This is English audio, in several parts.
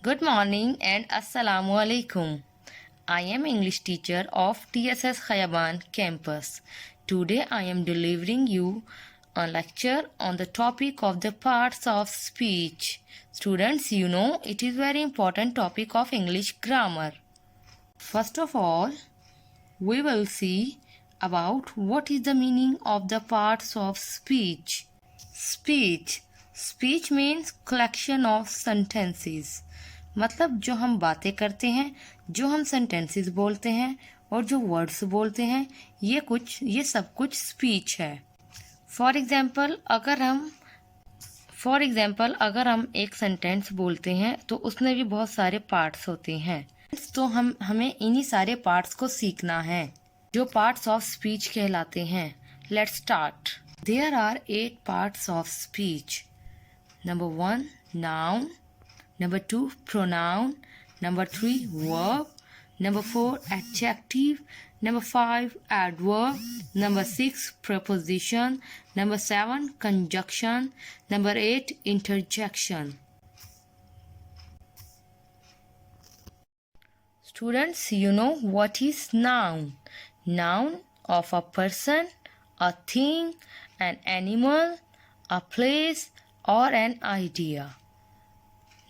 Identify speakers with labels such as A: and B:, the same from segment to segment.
A: Good morning and Assalamu alaikum. I am English teacher of TSS Khayaban campus. Today I am delivering you a lecture on the topic of the parts of speech. Students, you know it is very important topic of English grammar. First of all, we will see about what is the meaning of the parts of speech. Speech means collection of sentences. मतलब जो हम बातें करते हैं, जो हम sentences बोलते हैं और जो वर्ड्स बोलते हैं, ये सब कुछ स्पीच है. फॉर एग्जाम्पल अगर हम एक सेंटेंस बोलते हैं तो उसमें भी बहुत सारे पार्ट्स होते हैं. तो हमें इन्हीं सारे पार्ट्स को सीखना है जो पार्ट्स ऑफ स्पीच कहलाते हैं. Let's start. There are 8 parts of speech. Number 1, noun. Number 2, pronoun. Number 3, verb. Number 4, adjective. Number 5, adverb. Number 6, preposition. Number 7, conjunction. Number 8, interjection. Students, you know what is noun? Noun of a person, a thing, an animal, a place, और an idea.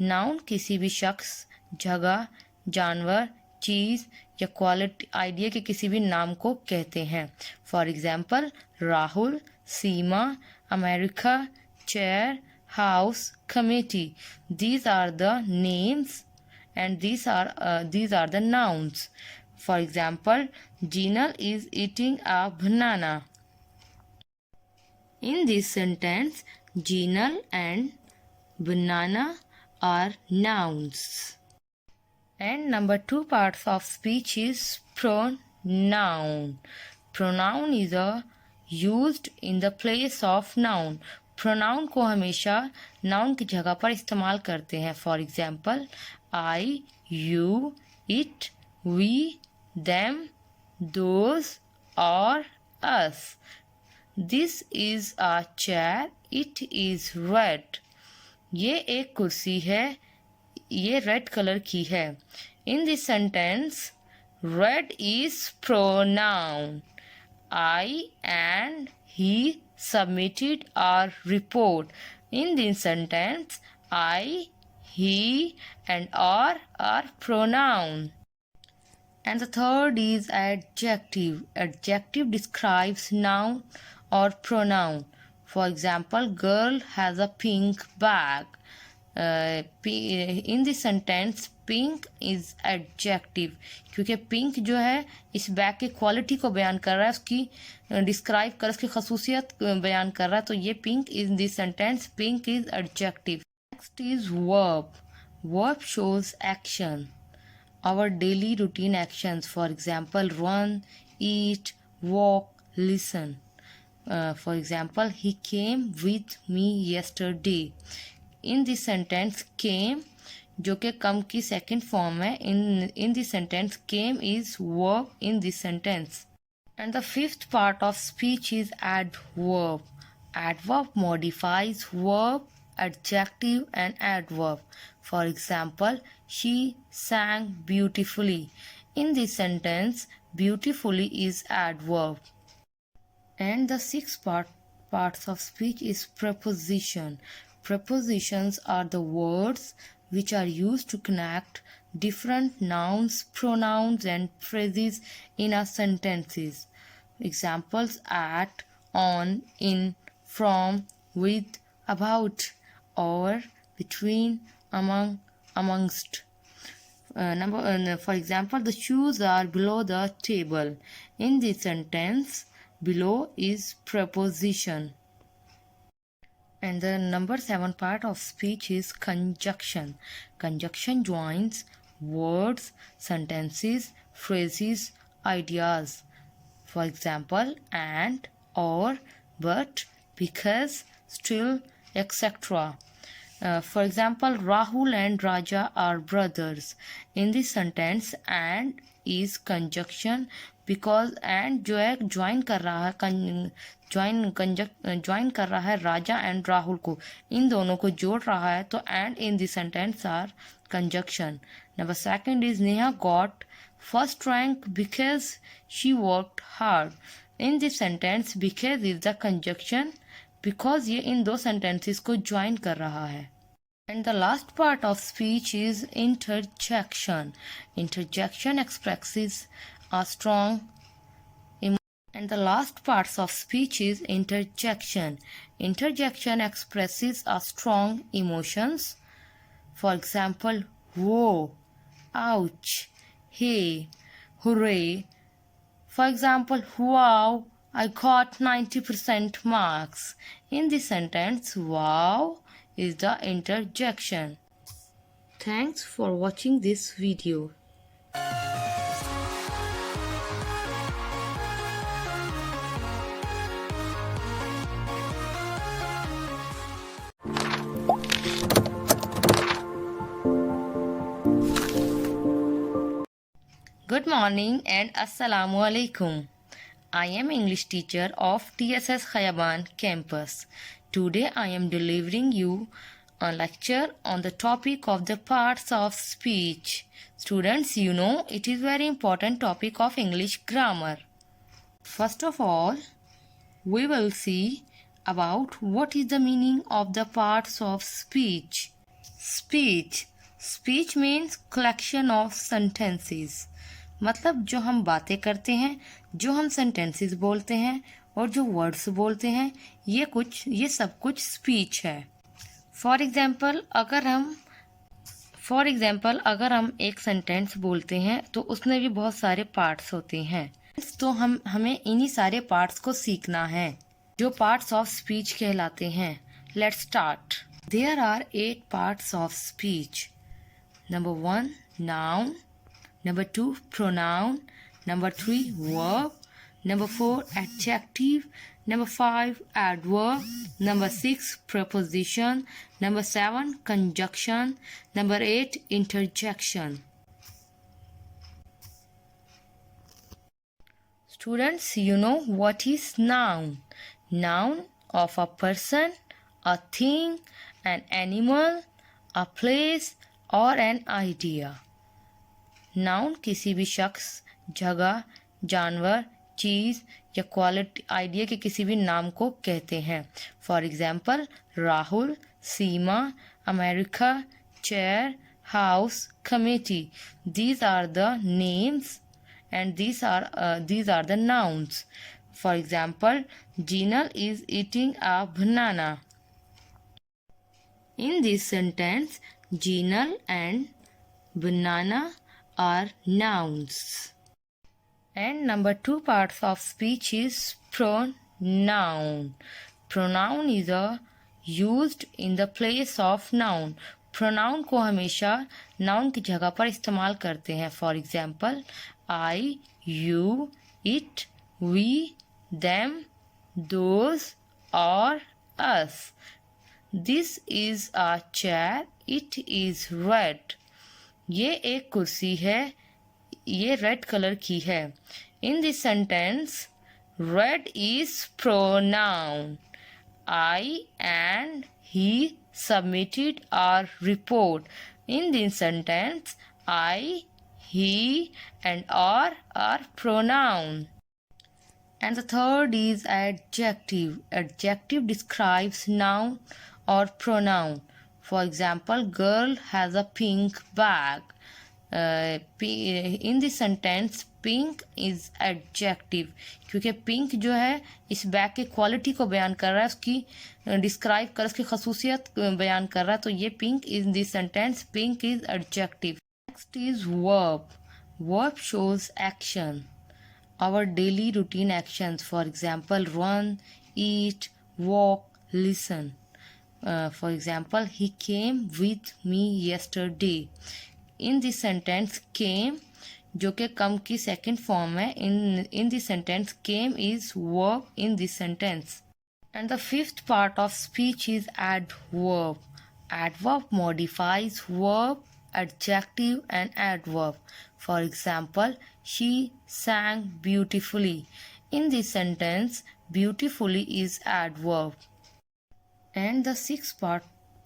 A: Noun किसी भी शख्स, जगह, जानवर, चीज़ या quality idea के किसी भी नाम को कहते हैं. For example Rahul, Seema, America, chair, house, committee. These are the names and these are the nouns. For example Jinal is eating a banana. In this sentence, Jinal and banana are nouns. And number 2 parts of speech is pronoun. Pronoun is used in the place of noun. Pronoun को हमेशा noun की जगह पर इस्तेमाल करते हैं. For example, I, you, it, we, them, those, or us. This is a chair. It is red. ये एक कुर्सी है. ये रेड कलर की है. In this sentence, red is pronoun. I and he submitted a report. In this sentence, I, he, and are pronoun. And the third is adjective. Adjective describes noun or pronoun. For example, girl has a pink bag. In this sentence, pink is adjective क्योंकि pink जो है इस bag की quality को बयान कर रहा है, उसकी डिस्क्राइब कर उसकी खसूसियत बयान कर रहा है. तो ये pink in this sentence, pink is adjective. Next is verb. Verb shows action. Our daily routine actions. For example, run, eat, walk, listen. For example, he came with me yesterday. In this sentence, came जो कि come की second form है. In this sentence, came is verb in this sentence. And the 5th part of speech is adverb. Adverb modifies verb, adjective, and adverb. For example, she sang beautifully. In this sentence, beautifully is adverb. And the 6th parts of speech is preposition. Prepositions are the words which are used to connect different nouns, pronouns, and phrases in a sentences. Examples: at, on, in, from, with, about, over, between, among, amongst. For example, the shoes are below the table. In this sentence, below is preposition. And the number 7 part of speech is conjunction. Conjunction joins words, sentences, phrases, ideas. For example, and, or, but, because, still, etc. For example, Rahul and Raja are brothers. In this sentence, and is conjunction because and जो है join कर रहा है join कर रहा है राजा and Rahul को. इन दोनों को जोड़ रहा है. तो and in this sentence are conjunction. Number second is Neha got first rank because she worked hard. In this sentence because is the conjunction, because ये इन दो sentences को join कर रहा है. And the last part of speech is interjection. Interjection expresses a strong and the last parts of speech is interjection. Interjection expresses a strong emotions. For example, whoa, ouch, hey, hooray. For example, wow, I got 90% marks. In this sentence, wow is the interjection. Thanks for watching this video. Good morning and Assalamu alaikum. I am English teacher of TSS Khayaban campus. Today I am delivering you a lecture on the topic of the parts of speech. Students, you know it is very important topic of English grammar. First of all, we will see about what is the meaning of the parts of speech. Speech means collection of sentences. मतलब जो हम बातें करते हैं, जो हम sentences बोलते हैं और जो वर्ड्स बोलते हैं, ये सब कुछ स्पीच है. फॉर एग्जाम्पल अगर हम एक सेंटेंस बोलते हैं तो उसमें भी बहुत सारे पार्ट्स होते हैं. तो हमें इन्हीं सारे पार्ट्स को सीखना है जो पार्ट्स ऑफ स्पीच कहलाते हैं. Let's start. There are 8 parts of speech. Number 1 noun, Number 2 pronoun, number 3 verb, number 4 adjective, number 5 adverb, number 6 preposition, number 7 conjunction, number 8 interjection. Students, you know what is noun? Noun of a person, a thing, an animal, a place or an idea. Noun किसी भी शख्स, जगह, जानवर, चीज़ या quality idea के किसी भी नाम को कहते हैं. For example Rahul, Seema, America, chair, house, committee. These are the names and these are the nouns. For example Jinal is eating a banana. In this sentence Jinal and banana are nouns. And number 2 parts of speech is pronoun. Pronoun is used in the place of noun. Pronoun को हमेशा noun की जगह पर इस्तेमाल करते हैं. For example, I, you, it, we, them, those or us. This is a chair. It is red. ये एक कुर्सी है, ये रेड कलर की है. इन this sentence red is pronoun. I and he submitted our report. In this sentence, I, he and our are pronoun. And the third is adjective. Adjective describes noun or pronoun. For example, girl has a pink bag. In this sentence, pink is adjective क्योंकि pink जो है इस bag के quality को बयान कर रहा है, उसकी डिस्क्राइब कर उसकी खसूसियत बयान कर रहा है. तो ये pink in this sentence, pink is adjective. Next is verb. Verb shows action. Our daily routine actions. For example, run, eat, walk, listen. For example, he came with me yesterday. In this sentence, came जो कि come की second form है. In this sentence, came is verb in this sentence. And the fifth part of speech is adverb. Adverb modifies verb, adjective and adverb. For example, she sang beautifully. In this sentence, beautifully is adverb. And the sixth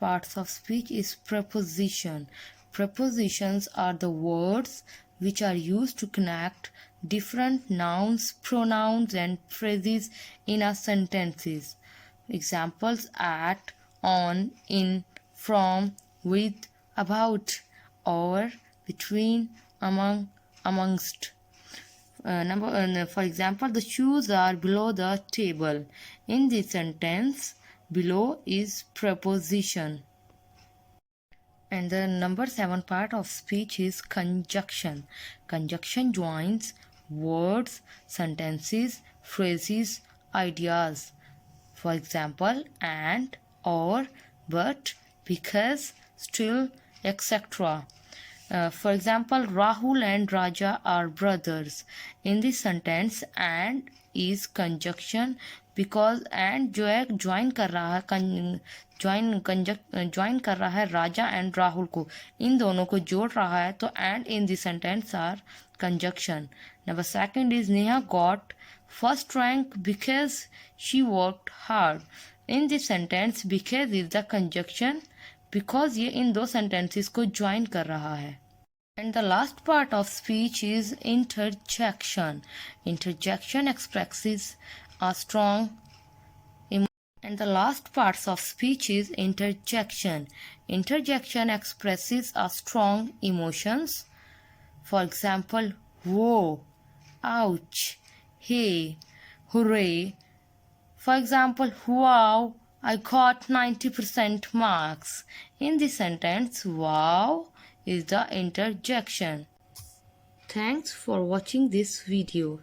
A: parts of speech is preposition. Prepositions are the words which are used to connect different nouns, pronouns, and phrases in a sentences. Examples: at, on, in, from, with, about, over, between, among, amongst. For example, the shoes are below the table. In this sentence, below is preposition. And the number 7 part of speech is conjunction. Conjunction joins words, sentences, phrases, ideas. For example, and, or, but, because, still, etc. For example, Rahul and Raja are brothers. In this sentence, and is conjunction because and जो है join कर रहा है join कर रहा है राजा and Rahul को, इन दोनों को जोड़ रहा है, तो and in this sentence are conjunction. Number 2 is Neha got first rank because she worked hard. In this sentence, because is the conjunction because ये इन दो sentences को join कर रहा है. And the last part of speech is interjection. Interjection expresses a strong emotion. And the last parts of speech is interjection. Interjection expresses a strong emotions. For example, whoa, ouch, hey, hooray. For example, wow, I got 90% marks. In this sentence, wow is the interjection. Thanks for watching this video.